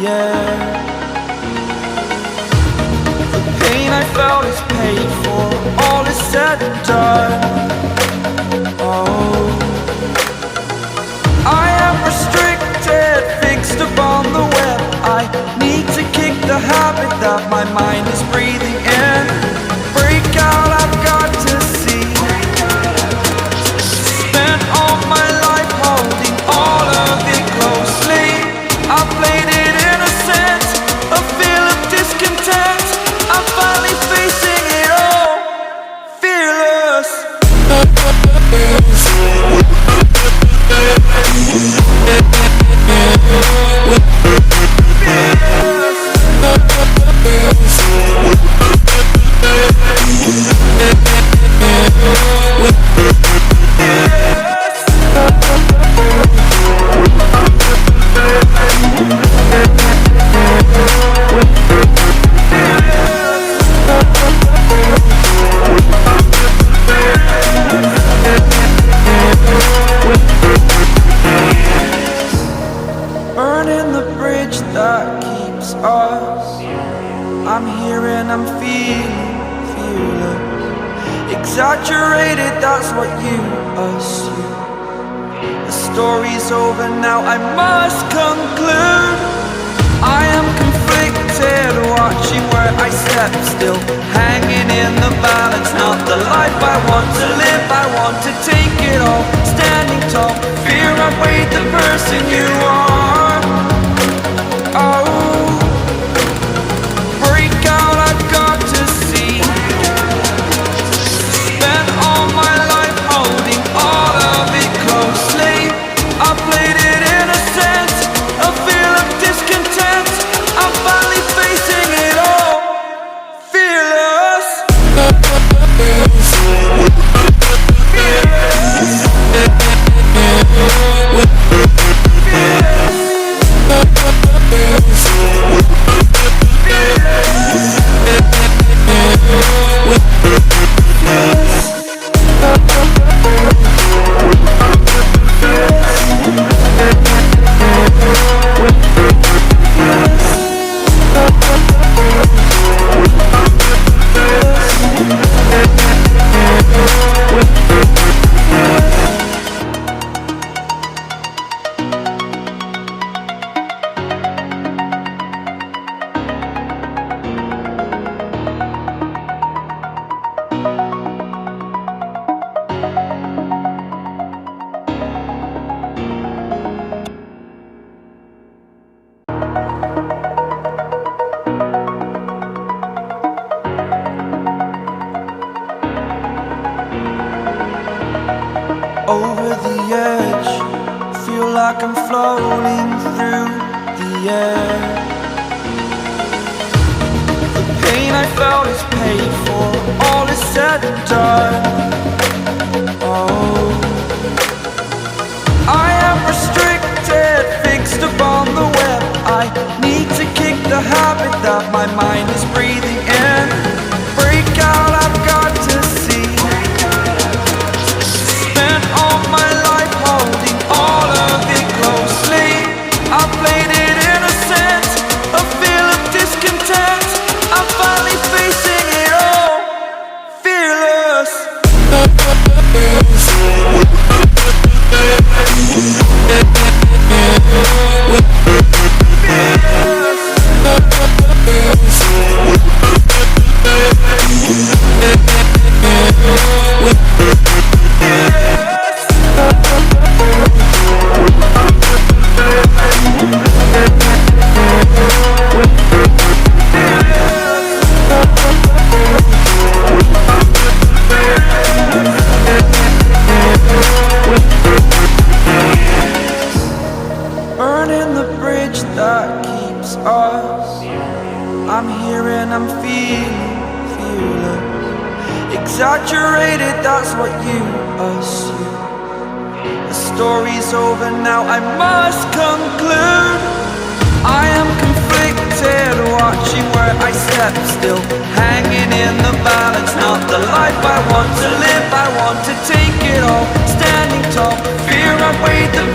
air. The pain I felt is paid for, all is said and done. Oh, I am restricted, fixed upon the web. I need to kick the habit that my mind is breathing in. Break out, I've got to see. Spent all my life holding all of it closely. I played it innocent, a feel of discontent. I'm finally facing it all, fearless. Burning the bridge that keeps us. I'm here and I'm feeling fearless. Exaggerated, that's what you assume. The story's over now, I must conclude. I am conflicted, watching where I step still, hanging in the balance. Not the life I want to live, I want to take it all. Standing tall, fear outweighed the person you are. Oh, break out, I've got to see. Spent all my life holding all of it closely. I played it innocent, a feel of discontent. I'm finally facing it all, fearless. Over the edge, feel like I'm floating through the air. The pain I felt is paid for, all is said and done. Oh, I am restricted, fixed upon the web. I need to kick the habit that my mind is breathing in. Break out, I've got to see. All my life holding all of it closely. I played it innocent, a feel of discontent. I'm finally facing it all, fearless. Burning the bridge that keeps us. I'm here and I'm feeling fearless. Exaggerated, that's what you assume. The story's over now, I must conclude. I am conflicted, watching where I step still, hanging in the balance. Not the life I want to live, I want to take it all. Standing tall, fear outweighed the